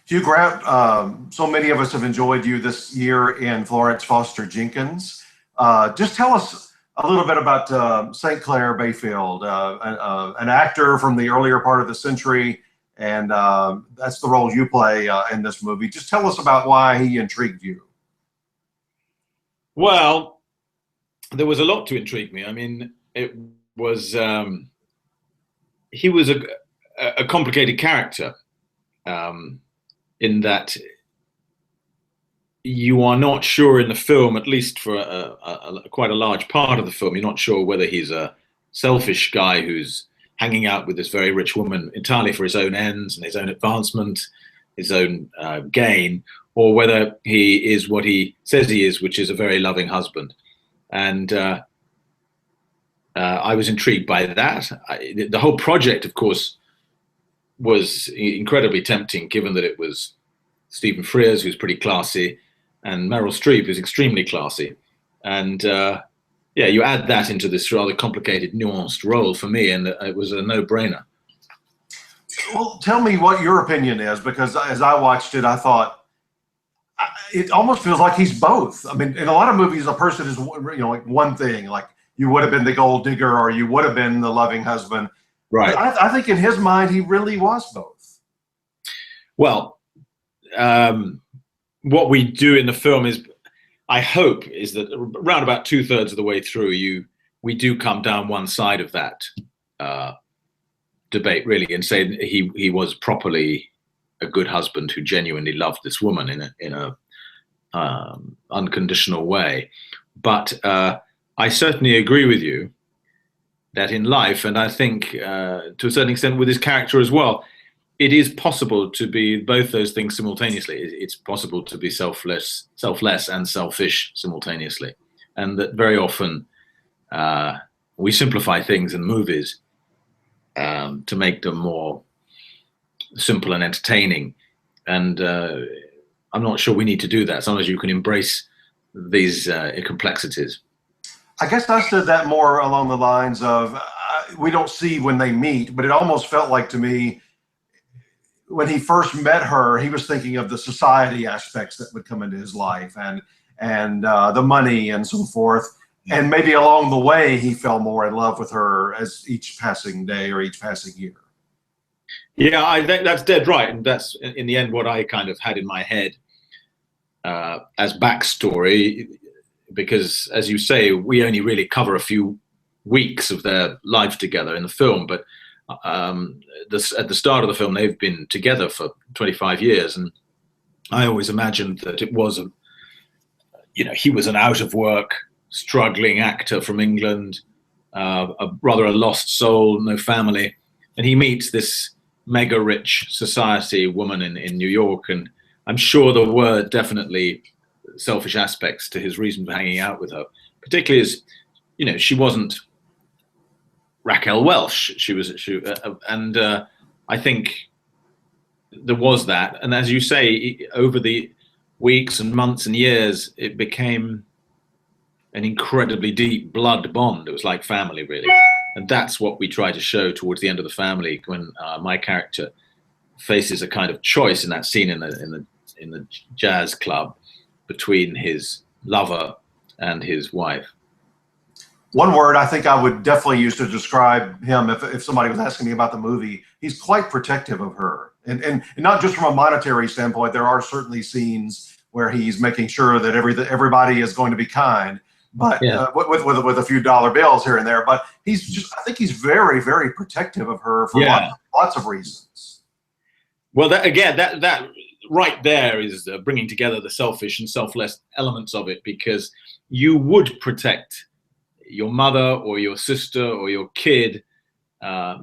Hugh Grant, so many of us have enjoyed you this year in Florence Foster Jenkins. Just tell us a little bit about St. Clair Bayfield, an actor from the earlier part of the century, and that's the role you play in this movie. Just tell us about why he intrigued you. Well, there was a lot to intrigue me. I mean, it was he was a complicated character. In that you are not sure in the film, at least for quite a large part of the film, you're not sure whether he's a selfish guy who's hanging out with this very rich woman entirely for his own ends and his own advancement, his own gain, or whether he is what he says he is, which is a very loving husband. And I was intrigued by that. The whole project, of course, was incredibly tempting, given that it was Stephen Frears, who's pretty classy, and Meryl Streep, who's extremely classy. And yeah, you add that into this rather complicated, nuanced role for me, and it was a no-brainer. Well, tell me what your opinion is, because as I watched it, I thought it almost feels like he's both. I mean, in a lot of movies, a person is, like one thing, like you would have been the gold digger or you would have been the loving husband. Right. I think in his mind, he really was both. Well, what we do in the film is, I hope, is that around about 2/3 of the way through, we do come down one side of that debate, really, and say he was properly a good husband who genuinely loved this woman in a unconditional way. But I certainly agree with you that in life, and I think to a certain extent with his character as well, it is possible to be both those things simultaneously. It's possible to be selfless and selfish simultaneously. And that very often we simplify things in movies to make them more simple and entertaining. And I'm not sure we need to do that. Sometimes you can embrace these complexities. I guess I said that more along the lines of we don't see when they meet, but it almost felt like to me when he first met her, he was thinking of the society aspects that would come into his life and the money and so forth. And maybe along the way, he fell more in love with her as each passing day or each passing year. Yeah, I think that's dead right. And that's in the end what I kind of had in my head as backstory. Because, as you say, we only really cover a few weeks of their life together in the film. But at the start of the film, they've been together for 25 years. And I always imagined that it was, he was an out-of-work, struggling actor from England, rather a lost soul, no family. And he meets this mega-rich society woman in New York. And I'm sure there were definitely selfish aspects to his reason for hanging out with her, particularly as she wasn't Raquel Welch. And I think there was that. And as you say, over the weeks and months and years, it became an incredibly deep blood bond. It was like family, really. And that's what we try to show towards the end of the family when my character faces a kind of choice in that scene in the jazz club between his lover and his wife. One word I think I would definitely use to describe him if somebody was asking me about the movie, he's quite protective of her. And not just from a monetary standpoint, there are certainly scenes where he's making sure that everybody is going to be kind, but yeah. With a few dollar bills here and there. But I think he's very, very protective of her for lots of reasons. Well, that right there is bringing together the selfish and selfless elements of it, because you would protect your mother or your sister or your kid,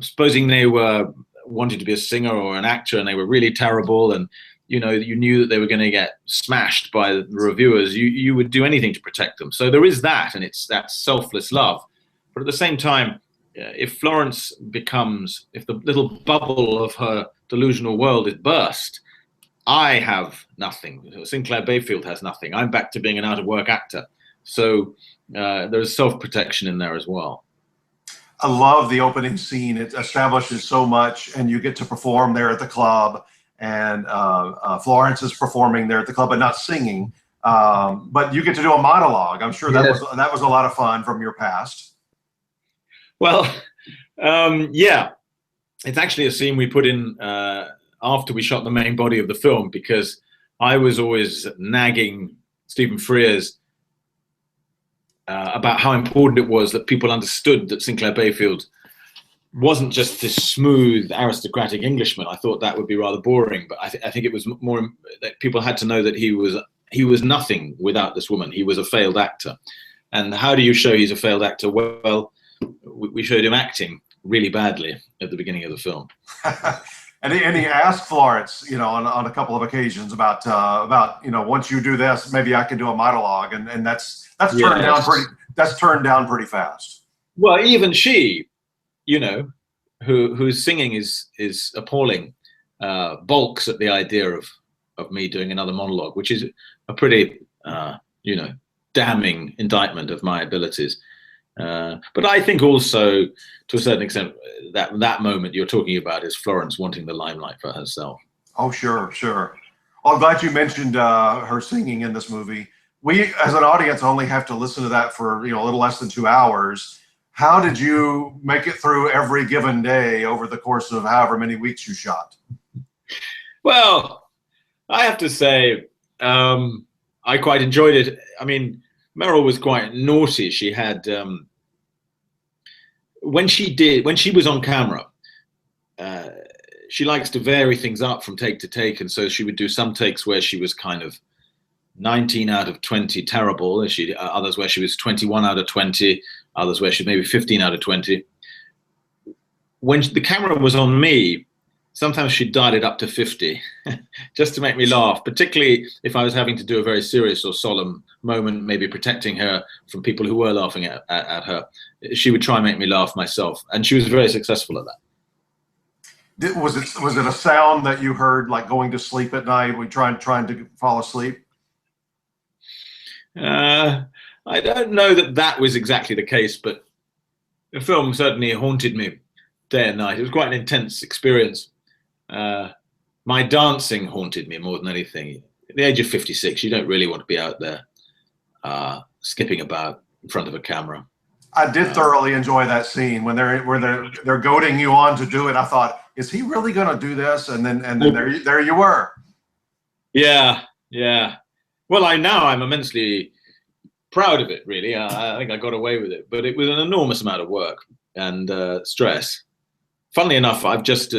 supposing they were wanted to be a singer or an actor and they were really terrible and you knew that they were going to get smashed by the reviewers, you would do anything to protect them. So there is that, and it's that selfless love. But at the same time, if the little bubble of her delusional world is burst, I have nothing. Sinclair Bayfield has nothing. I'm back to being an out-of-work actor. So there's self-protection in there as well. I love the opening scene. It establishes so much, and you get to perform there at the club. and Florence is performing there at the club, but not singing. But you get to do a monologue. I'm sure that was a lot of fun from your past. Well, yeah, it's actually a scene we put in after we shot the main body of the film, because I was always nagging Stephen Frears about how important it was that people understood that Sinclair Bayfield wasn't just this smooth aristocratic Englishman. I thought that would be rather boring, but I think it was more that people had to know that he was nothing without this woman. He was a failed actor. And how do you show he's a failed actor? Well, we showed him acting really badly at the beginning of the film. And he asked Florence, on a couple of occasions about once you do this, maybe I can do a monologue, and that's turned down pretty fast. Well, even she, whose singing is appalling, balks at the idea of me doing another monologue, which is a pretty damning indictment of my abilities. But I think also, to a certain extent, that moment you're talking about is Florence wanting the limelight for herself. Oh, sure. Well, I'm glad you mentioned her singing in this movie. We, as an audience, only have to listen to that for a little less than 2 hours. How did you make it through every given day over the course of however many weeks you shot? Well, I have to say, I quite enjoyed it. I mean, Meryl was quite naughty. She had, when she was on camera, she likes to vary things up from take to take. And so she would do some takes where she was kind of 19 out of 20 terrible. Others where she was 21 out of 20, others where she was maybe 15 out of 20. When the camera was on me, sometimes she'd dial it up to 50 just to make me laugh, particularly if I was having to do a very serious or solemn moment, maybe protecting her from people who were laughing at her. She would try and make me laugh myself, and she was very successful at that. Was it a sound that you heard, like going to sleep at night, trying to fall asleep? I don't know that was exactly the case, but the film certainly haunted me day and night. It was quite an intense experience. My dancing haunted me more than anything. At the age of 56, you don't really want to be out there skipping about in front of a camera. I did thoroughly enjoy that scene when they're goading you on to do it. I thought, is he really going to do this? And then there you were. Yeah. Well, I'm immensely proud of it. Really, I think I got away with it, but it was an enormous amount of work and stress. Funnily enough, I've just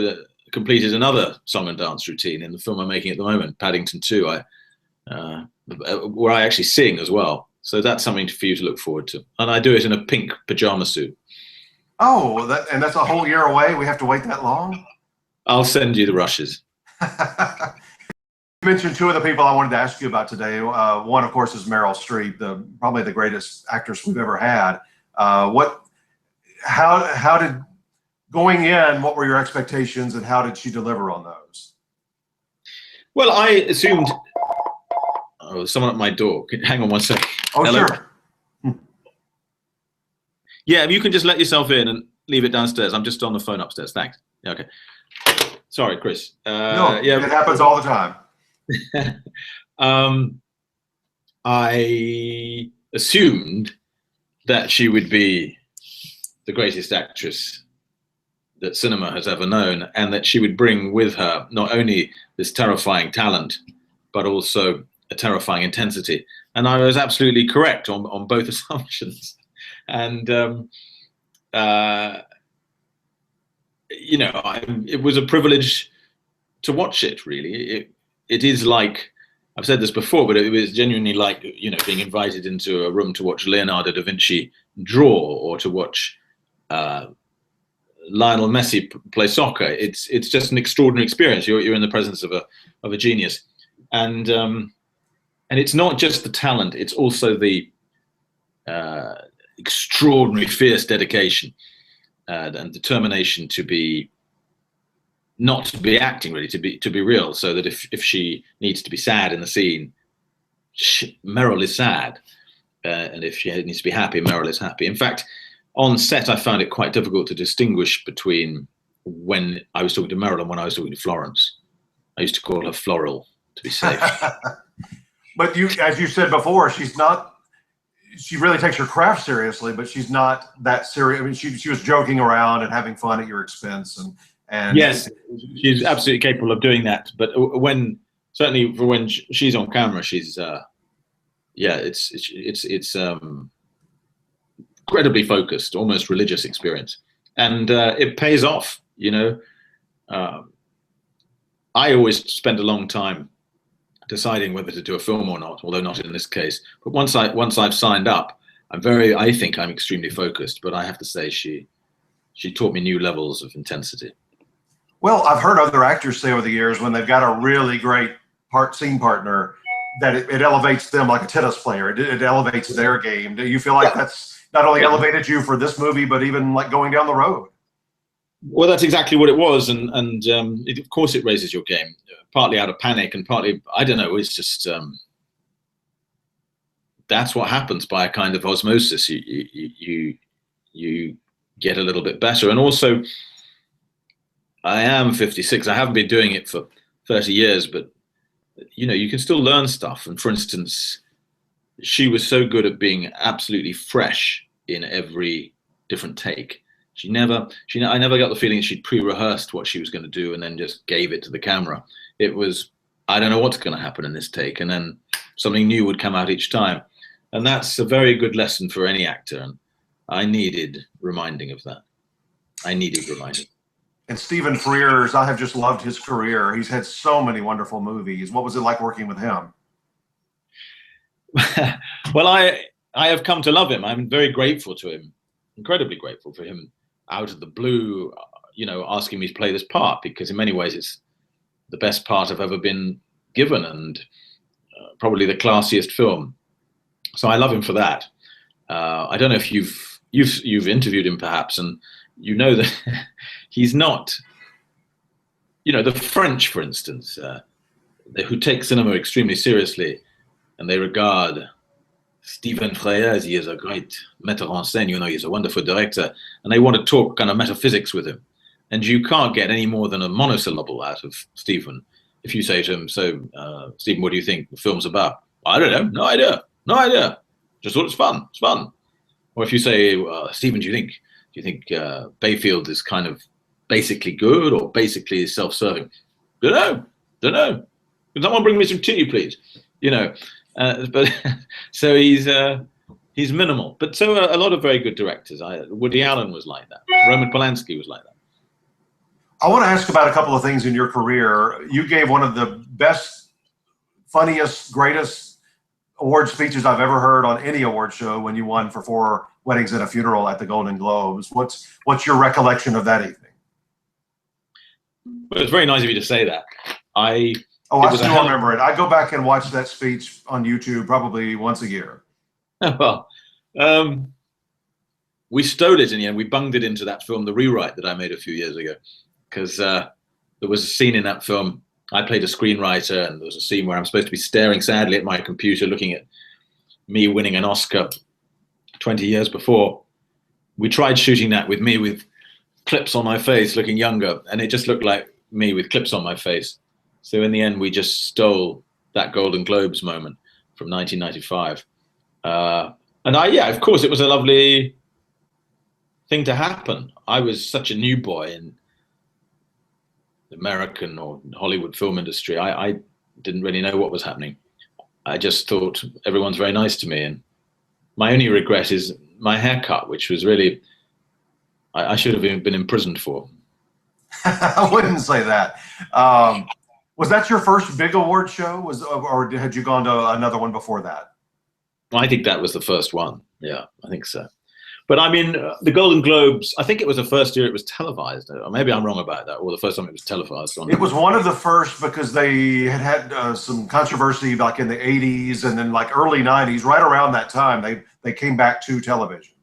completed another song and dance routine in the film I'm making at the moment, Paddington 2, where I actually sing as well. So that's something for you to look forward to. And I do it in a pink pajama suit. Oh, and that's a whole year away? We have to wait that long? I'll send you the rushes. You mentioned two of the people I wanted to ask you about today. One, of course, is Meryl Streep, probably the greatest actress we've ever had. How did, going in, what were your expectations and how did she deliver on those? Well, I assumed, someone at my door. Hang on one second. Oh, hello? Sure. Yeah, you can just let yourself in and leave it downstairs. I'm just on the phone upstairs. Thanks. Yeah, okay. Sorry, Chris. No, yeah, it happens all the time. I assumed that she would be the greatest actress that cinema has ever known, and that she would bring with her not only this terrifying talent, but also a terrifying intensity. And I was absolutely correct on both assumptions. And it was a privilege to watch it. Really, it is like, I've said this before, but it was genuinely like being invited into a room to watch Leonardo da Vinci draw, or to watch Lionel Messi play soccer. It's just an extraordinary experience. You're in the presence of a genius, and it's not just the talent; it's also the extraordinary, fierce dedication and determination to be, not to be acting, really, to be real. So that if she needs to be sad in the scene, Meryl is sad, and if she needs to be happy, Meryl is happy. In fact, on set, I found it quite difficult to distinguish between when I was talking to Meryl and when I was talking to Florence. I used to call her Floral to be safe. But as you said before, she's not. She really takes her craft seriously, but she's not that serious. I mean, she was joking around and having fun at your expense, and yes, she's absolutely capable of doing that. But certainly for when she's on camera, she's it's incredibly focused, almost religious experience, and it pays off. You know, I always spend a long time deciding whether to do a film or not, although not in this case. But once I've signed up, I think I'm extremely focused. But I have to say, she taught me new levels of intensity. Well, I've heard other actors say over the years when they've got a really great scene partner that it elevates them like a tennis player. It elevates their game. Do you feel like that's not only elevated you for this movie, but even like going down the road? Well, that's exactly what it was, and of course it raises your game, partly out of panic and partly, I don't know, it's just that's what happens by a kind of osmosis. You get a little bit better, and also I am 56. I haven't been doing it for 30 years, but you know, you can still learn stuff. And for instance, she was so good at being absolutely fresh in every different take. I never got the feeling she'd pre-rehearsed what she was going to do and then just gave it to the camera. It was, I don't know what's going to happen in this take, and then something new would come out each time. And that's a very good lesson for any actor. And I needed reminding of that. I needed reminding. And Stephen Frears, I have just loved his career. He's had so many wonderful movies. What was it like working with him? Well, I have come to love him. I'm very grateful to him, incredibly grateful for him out of the blue, you know, asking me to play this part, because in many ways it's the best part I've ever been given, and probably the classiest film. So I love him for that. I don't know if you've interviewed him perhaps, and you know that he's not, you know, the French, for instance, who take cinema extremely seriously, and they regard Stephen Frears, he is a great metteur en scène, you know, he's a wonderful director, and they want to talk kind of metaphysics with him. And you can't get any more than a monosyllable out of Stephen. If you say to him, so, Stephen, what do you think the film's about? I don't know, no idea. Just thought it's fun, Or if you say, Stephen, do you think Bayfield is kind of basically good or basically self-serving? Don't know. Can someone bring me some tea, please? You know, but so he's minimal. But so are a lot of very good directors. Woody Allen was like that. Roman Polanski was like that. I want to ask about a couple of things in your career. You gave one of the best, funniest, greatest award speeches I've ever heard on any award show when you won for 4 Weddings and a Funeral at the Golden Globes. What's your recollection of that evening? Well, it's very nice of you to say that. I still remember it. I go back and watch that speech on YouTube probably once a year. Well, we stole it in the end. We bunged it into that film, The Rewrite, that I made a few years ago, because there was a scene in that film. I played a screenwriter, and there was a scene where I'm supposed to be staring sadly at my computer, looking at me winning an Oscar 20 years before. We tried shooting that with me with clips on my face, looking younger, and it just looked like me with clips on my face. So in the end, we just stole that Golden Globes moment from 1995. And of course, it was a lovely thing to happen. I was such a new boy in the American or Hollywood film industry. I didn't really know what was happening. I just thought everyone's very nice to me. And my only regret is my haircut, which was really, I should have been imprisoned for. I wouldn't say that. Was that your first big award show? Or had you gone to another one before that? I think that was the first one. Yeah, I think so. But I mean, the Golden Globes, I think it was the first year it was televised. Or maybe I'm wrong about that, or the first time it was televised. It was one of the first, because they had some controversy like in the 80s and then like early 90s. Right around that time, they came back to television.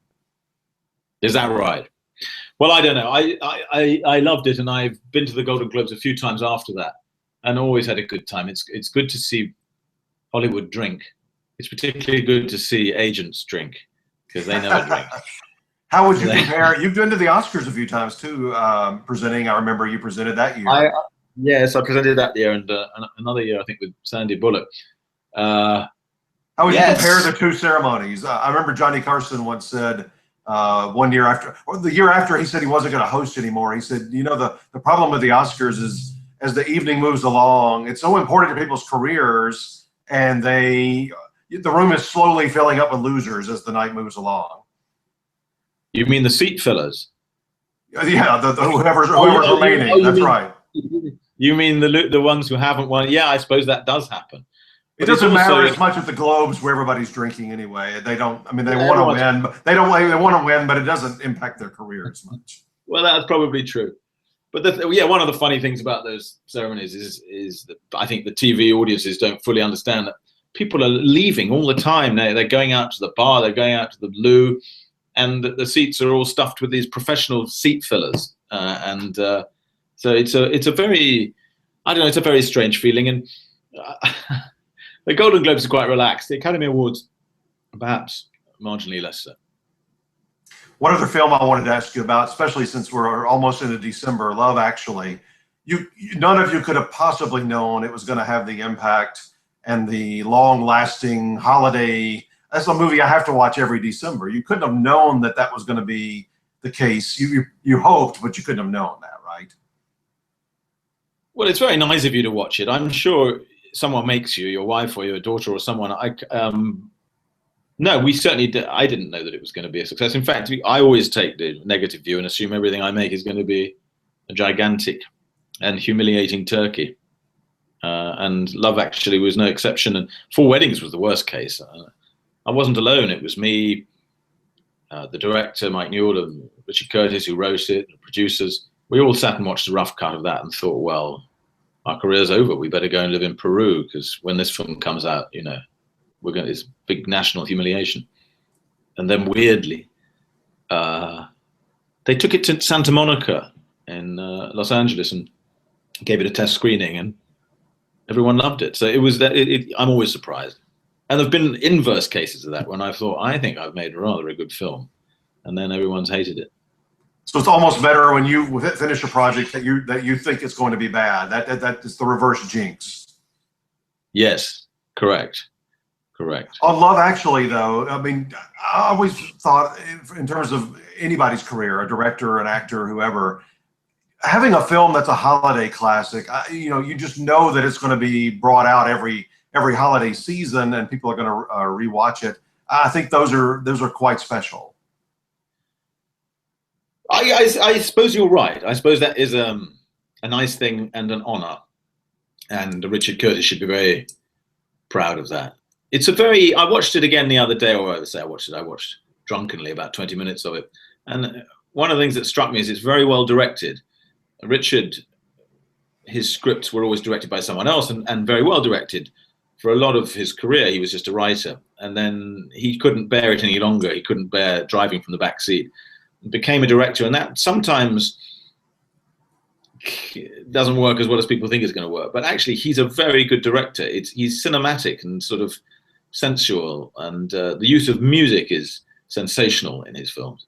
Is that right? Well, I don't know. I loved it, and I've been to the Golden Globes a few times after that, and always had a good time. It's good to see Hollywood drink. It's particularly good to see agents drink, because they never drink. How would you compare? You've been to the Oscars a few times too, presenting. I remember you presented that year. Yes, I presented that year and another year, I think, with Sandy Bullock. How would you Yes. compare the two ceremonies? I remember Johnny Carson once said one year after, or the year after, he said he wasn't going to host anymore. He said, you know, the problem with the Oscars is as the evening moves along, it's so important to people's careers, and the room is slowly filling up with losers as the night moves along. You mean the seat fillers? Yeah, whoever's remaining. That's right. You mean the ones who haven't won? Yeah, I suppose that does happen. It doesn't matter as much at the Globes where everybody's drinking anyway. They don't. I mean, they want to win. But they don't. They want to win, but it doesn't impact their career as much. Well, that's probably true. But yeah, one of the funny things about those ceremonies is that I think the TV audiences don't fully understand that people are leaving all the time. They're going out to the bar, they're going out to the loo, and the seats are all stuffed with these professional seat fillers. So it's a very, I don't know, it's a very strange feeling. And the Golden Globes are quite relaxed. The Academy Awards, perhaps marginally less so. One other film I wanted to ask you about, especially since we're almost into December, Love Actually. None of you could have possibly known it was going to have the impact and the long-lasting holiday. That's a movie I have to watch every December. You couldn't have known that that was going to be the case. You hoped, but you couldn't have known that, right? Well, it's very nice of you to watch it. I'm sure someone makes you, your wife or your daughter or someone. No, we certainly did. I didn't know that it was going to be a success. In fact, I always take the negative view and assume everything I make is going to be a gigantic and humiliating turkey. And Love Actually was no exception. And Four Weddings was the worst case. I wasn't alone. It was me, the director, Mike Newell, and Richard Curtis, who wrote it, the producers. We all sat and watched a rough cut of that and thought, well, our career's over. We better go and live in Peru, because when this film comes out, you know, it's big national humiliation. And then weirdly, they took it to Santa Monica in Los Angeles and gave it a test screening, and everyone loved it. So it was that. I'm always surprised. And there've been inverse cases of that when I thought, I think I've made rather a good film, and then everyone's hated it. So it's almost better when you finish a project that you think it's going to be bad. That is the reverse jinx. Yes, correct. Correct. On Love Actually, though, I mean, I always thought in terms of anybody's career, a director, an actor, whoever, having a film that's a holiday classic, you just know that it's going to be brought out every holiday season, and people are going to rewatch it. I think those are quite special. I suppose you're right. I suppose that is a nice thing and an honor, and Richard Curtis should be very proud of that. It's I watched it again the other day, or I watched drunkenly about 20 minutes of it. And one of the things that struck me is it's very well directed. Richard, his scripts were always directed by someone else, and very well directed. For a lot of his career, he was just a writer. And then he couldn't bear it any longer. He couldn't bear driving from the back seat. Became a director, and that sometimes doesn't work as well as people think it's going to work. But actually, he's a very good director. He's cinematic and sort of sensual, and the use of music is sensational in his films.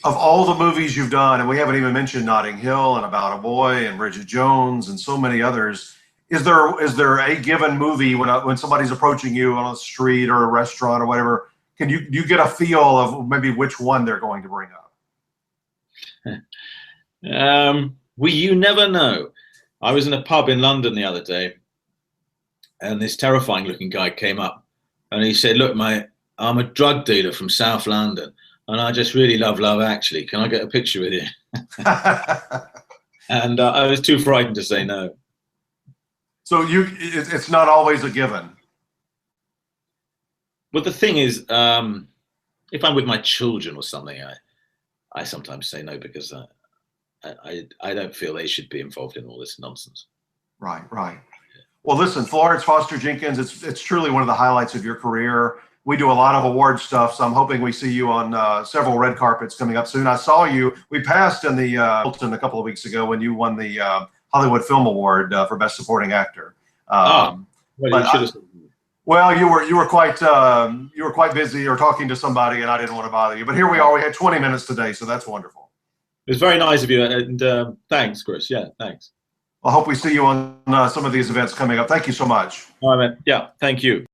Of all the movies you've done, and we haven't even mentioned Notting Hill and About a Boy and Bridget Jones and so many others, is there a given movie when somebody's approaching you on a street or a restaurant or whatever, do you get a feel of maybe which one they're going to bring up? You never know. I was in a pub in London the other day, and this terrifying looking guy came up, and he said, look, I'm a drug dealer from South London, and I just really love Love Actually. Can I get a picture with you? And I was too frightened to say no. So it's not always a given. But the thing is, if I'm with my children or something, I sometimes say no, because I don't feel they should be involved in all this nonsense. Right. Well, listen, Florence Foster Jenkins, it's truly one of the highlights of your career. We do a lot of award stuff, so I'm hoping we see you on several red carpets coming up soon. I saw you. We passed in the Hilton a couple of weeks ago when you won the Hollywood Film Award for Best Supporting Actor. Well, you were quite busy or talking to somebody, and I didn't want to bother you. But here we are. We had 20 minutes today, so that's wonderful. It was very nice of you, and thanks, Chris. Yeah, thanks. I hope we see you on some of these events coming up. Thank you so much. All right, man. Yeah, thank you.